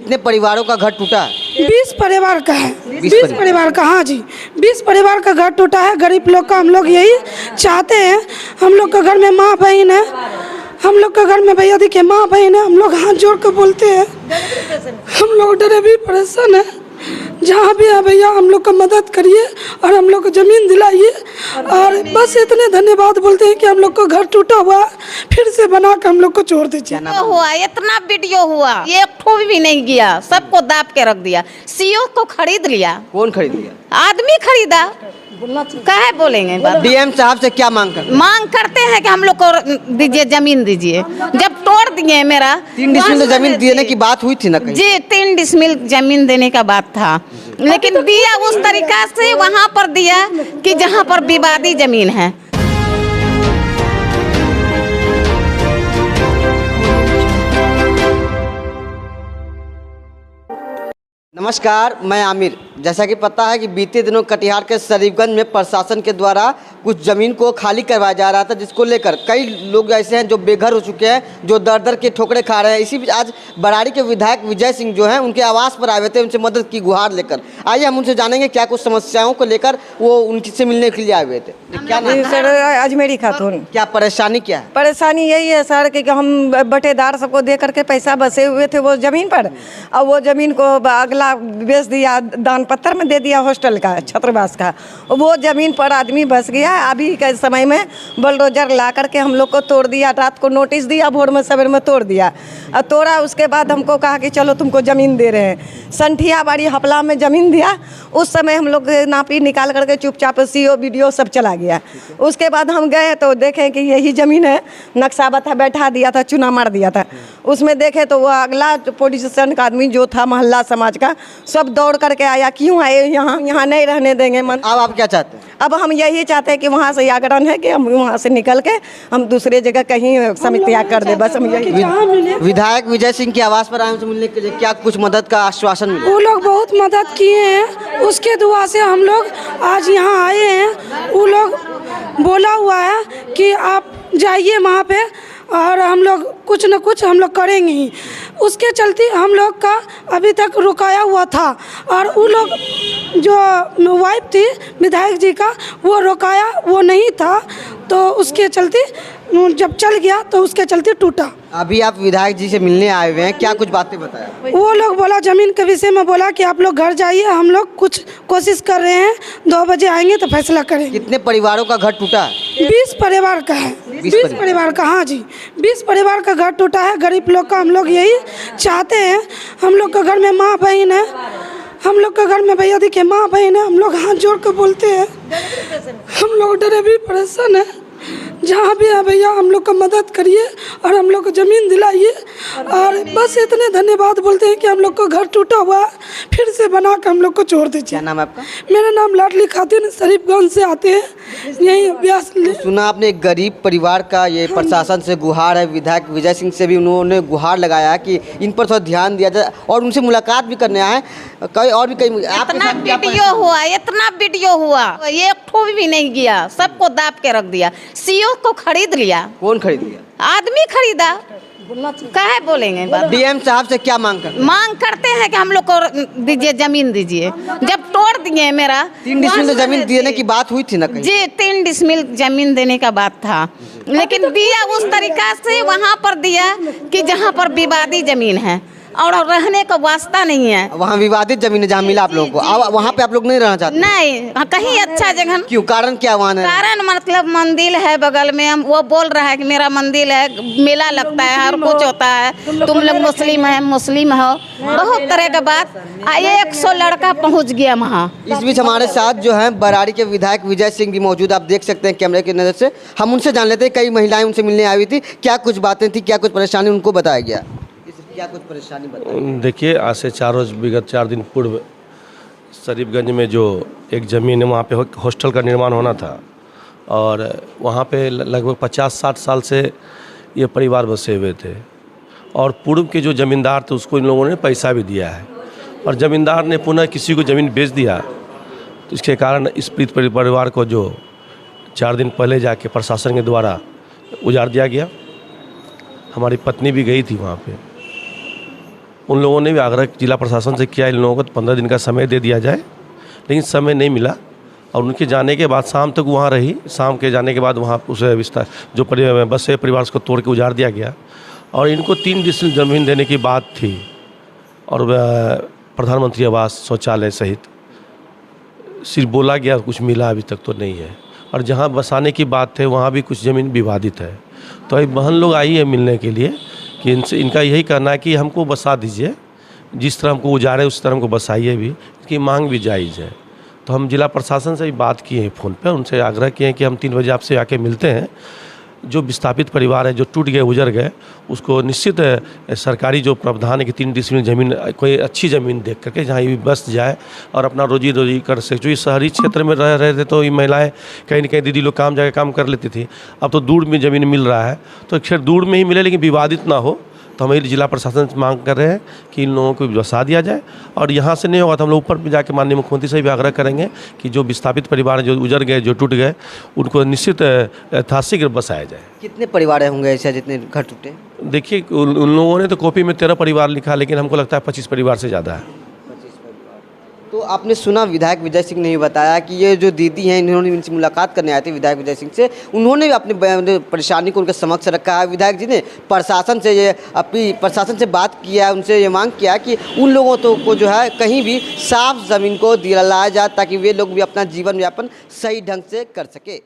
कितने परिवारों का घर टूटा है? 20 परिवार का है। 20 20 परिवार का, हाँ जी, 20 परिवार का घर टूटा है। गरीब लोग का हम लोग यही चाहते हैं। हम लोग के घर में माँ बहन है, हम लोग के घर में भैया देखिए माँ बहन है। हम लोग हाथ जोड़ कर बोलते हैं, हम लोग डरे भी परेशान है। जहाँ भी है भैया हम लोग को मदद करिए और हम लोग को ज़मीन दिलाइए। और बस इतने धन्यवाद बोलते हैं कि हम लोग को घर टूटा हुआ फिर से बना कर हम लोग को छोड़ दीजिए। हुआ इतना वीडियो हुआ, एक ठो भी नहीं गया, सबको दाब के रख दिया। सीओ को खरीद लिया। कौन खरीद लिया? आदमी खरीदा। काहे बोलेंगे बात? डीएम साहब से क्या मांग करते हैं? मांग करते हैं कि हम लोग को दीजिए, जमीन दीजिए। जब तोड़ दिए मेरा 3 डिसमिल जमीन देने की बात हुई थी ना कहीं? जी 3 डिसमिल जमीन देने का बात था, लेकिन दिया उस तरीका से वहाँ पर दिया कि जहाँ पर विवादी जमीन है। नमस्कार, मैं आमिर। जैसा कि पता है कि बीते दिनों कटिहार के शरीफगंज में प्रशासन के द्वारा कुछ ज़मीन को खाली करवाया जा रहा था, जिसको लेकर कई लोग ऐसे हैं जो बेघर हो चुके हैं, जो दर दर के ठोकरे खा रहे हैं। इसी बीच आज बराड़ी के विधायक विजय सिंह जो हैं उनके आवास पर आए हुए थे, उनसे मदद की गुहार लेकर। आइए हम उनसे जानेंगे क्या कुछ समस्याओं को लेकर वो उनसे मिलने के लिए आए हुए थे। क्या नाम? सर अजमेरी खातून। क्या परेशानी क्या है? परेशानी यही है सर कि हम बटेदार सबको दे करके पैसा बसे हुए थे वो ज़मीन पर, और वो ज़मीन को अगला बेच दिया, दान पत्थर में दे दिया हॉस्टल का, छात्रावास का। वो ज़मीन पर आदमी बस गया। अभी के समय में बुलडोजर ला करके हम लोग को तोड़ दिया। रात को नोटिस दिया, भोर में सवेर में तोड़ दिया। और तोड़ा उसके बाद हमको कहा कि चलो तुमको ज़मीन दे रहे हैं। संठिया बाड़ी हपला में ज़मीन दिया। उस समय हम लोग नापी निकाल करके चुपचाप सीओ वीडियो सब चला गया। उसके बाद हम गए तो देखें कि यही ज़मीन है, नक्शा बता बैठा दिया था, चुना मार दिया था। उसमें देखे तो वो अगला पोजीशन का आदमी जो था मोहल्ला समाज का, सब दौड़ करके आया। क्यों आए यहाँ? यहाँ नहीं रहने देंगे। मन अब आप क्या चाहते हैं? अब हम यही चाहते हैं कि वहाँ से आग्रह है कि हम वहाँ से निकल के हम दूसरे जगह कहीं समितियाँ कर दे। बस हम यही। विधायक विजय सिंह के आवास पर आए उनसे मिलने के लिए क्या कुछ मदद का आश्वासन मिला? वो लोग बहुत मदद किए हैं, उसके दुआ से हम लोग आज यहाँ आए हैं। वो लोग बोला हुआ है कि आप जाइए वहाँ पे और हम लोग कुछ न कुछ हम लोग करेंगे ही। उसके चलते हम लोग का अभी तक रुकाया हुआ था। और वो लोग जो वाइफ थी विधायक जी का, वो रुकाया वो नहीं था, तो उसके चलते जब चल गया तो उसके चलते टूटा। अभी आप विधायक जी से मिलने आए हुए हैं, क्या कुछ बातें बताया? वो लोग बोला ज़मीन के विषय में बोला कि आप लोग घर जाइए, हम लोग कुछ कोशिश कर रहे हैं, 2 बजे आएंगे तो फैसला करेंगे। कितने परिवारों का घर टूटा है? 20 परिवार का है। 20 परिवार का, हाँ जी, 20 परिवार का घर टूटा है। गरीब लोग का हम लोग यही चाहते हैं। हम लोग के घर में माँ बहन है, हम लोग के घर में भैया देखिए माँ बहन है। हम लोग हाथ जोड़ कर बोलते हैं, हम लोग डरे भी परेशान है। जहाँ भी है भैया हम लोग को मदद करिए और हम लोग को ज़मीन दिलाइए। और बस इतने धन्यवाद बोलते हैं कि हम लोग को घर टूटा हुआ फिर से बना कर हम लोग को छोड़ दीजिए। क्या नाम है आपका? मेरा नाम लाडली खातून, शरीफगंज से आते हैं, यहीं अभ्यास। सुना आपने एक गरीब परिवार का ये प्रशासन से गुहार है। विधायक विजय सिंह से भी उन्होंने गुहार लगाया है कि इन पर थोड़ा ध्यान दिया जाए, और उनसे मुलाकात भी करने आए कई और भी कई। इतना वीडियो हुआ, इतना वीडियो हुआ, एक ठो भी नहीं गया, सबको दाब के रख दिया। सीओ को खरीद लिया। कौन खरीद लिया? आदमी खरीदा। काहे बोलेंगे बात? डीएम साहब से क्या मांग करते हैं? मांग करते हैं कि हम लोग को दीजिए, जमीन दीजिए। जब तोड़ दिए मेरा 3 डिसमिल जमीन देने की बात हुई थी ना कहीं? जी 3 डिसमिल जमीन देने का बात था, लेकिन दिया उस तरीका से वहाँ पर दिया कि जहाँ पर विवादी जमीन है और रहने का वास्ता नहीं है। वहाँ विवादित जमीन है जहाँ मिला आप लोगों को, अब वहाँ पे आप लोग नहीं रहना चाहते? नहीं, कहीं अच्छा जगह। क्यों? कारण क्या वहाँ? कारण मतलब मंदिर है बगल में। हम वो बोल रहा है कि मेरा मंदिर है, मेला लगता है, हर कुछ होता है, तुम लोग मुस्लिम हो, बहुत तरह का बात। 100 लड़का पहुँच गया वहाँ। इस बीच हमारे साथ जो है बराड़ी के विधायक विजय सिंह भी मौजूद, आप देख सकते हैं कैमरे की नज़र से। हम उनसे जान लेते हैं, कई महिलाएं उनसे मिलने आई हुई थी, क्या कुछ बातें थी, क्या कुछ परेशानी उनको बताया गया, क्या कुछ परेशानी बताइए। देखिए, आज से 4 रोज विगत 4 दिन पूर्व शरीफगंज में जो एक ज़मीन है वहाँ पे हॉस्टल का निर्माण होना था, और वहाँ पे लगभग 50-60 साल से ये परिवार बसे हुए थे। और पूर्व के जो ज़मींदार थे उसको इन लोगों ने पैसा भी दिया है, और ज़मींदार ने पुनः किसी को ज़मीन बेच दिया। तो इसके कारण इस पीड़ित परिवार को जो 4 दिन पहले जाके प्रशासन के द्वारा उजाड़ दिया गया। हमारी पत्नी भी गई थी वहाँ पे। उन लोगों ने भी आग्रह जिला प्रशासन से किया इन लोगों को 15 दिन का समय दे दिया जाए, लेकिन समय नहीं मिला। और उनके जाने के बाद शाम तक वहाँ रही। शाम के जाने के बाद वहाँ उसे विस्तार जो बस से परिवार को तोड़ के उजाड़ दिया गया। और इनको 3 डिसमिल ज़मीन देने की बात थी और प्रधानमंत्री आवास शौचालय सहित सिर्फ बोला गया, कुछ मिला अभी तक तो नहीं है। और जहाँ बसाने की बात है वहाँ भी कुछ ज़मीन विवादित है। तो अभी बहन लोग आई है मिलने के लिए कि इनका यही कहना है कि हमको बसा दीजिए, जिस तरह हमको उजाड़े उस तरह हमको बसाइए भी, इसकी मांग भी जायज़ है। तो हम जिला प्रशासन से भी बात किए हैं फ़ोन पे, उनसे आग्रह किए हैं कि हम 3 बजे आपसे आके मिलते हैं। जो विस्थापित परिवार है, जो टूट गए उजड़ गए, उसको निश्चित सरकारी जो प्रावधान है कि 3 डिसमिल ज़मीन, कोई अच्छी ज़मीन देख करके जहाँ ये बस जाए और अपना रोजी कर सके। जो शहरी क्षेत्र में रह रहे थे तो ये महिलाएं कहीं न कहीं दीदी लोग काम जाके काम कर लेती थी। अब तो दूर में ज़मीन मिल रहा है, तो खैर दूर में ही मिले लेकिन विवादित ना हो। तो हम जिला प्रशासन से मांग कर रहे हैं कि इन लोगों को बसा दिया जाए। और यहाँ से नहीं होगा तो हम लोग ऊपर भी जाके माननीय मुख्यमंत्री से भी आग्रह करेंगे कि जो विस्थापित परिवार जो उजड़ गए, जो टूट गए, उनको निश्चित यथाशीघ्र बसाया जाए। कितने परिवार होंगे ऐसे जितने घर टूटे? देखिए उन लोगों ने तो कॉपी में 13 परिवार लिखा, लेकिन हमको लगता है 25 परिवार से ज़्यादा है। तो आपने सुना विधायक विजय सिंह ने बताया कि ये जो दीदी हैं, इन्होंने इनसे मुलाकात करने आए थे विधायक विजय सिंह से, उन्होंने भी अपनी परेशानी को उनके समक्ष रखा है। विधायक जी ने प्रशासन से ये अपनी प्रशासन से बात किया है, उनसे ये मांग किया कि उन लोगों को जो है कहीं भी साफ ज़मीन को दिलाया जाए ताकि वे लोग भी अपना जीवन यापन सही ढंग से कर सके।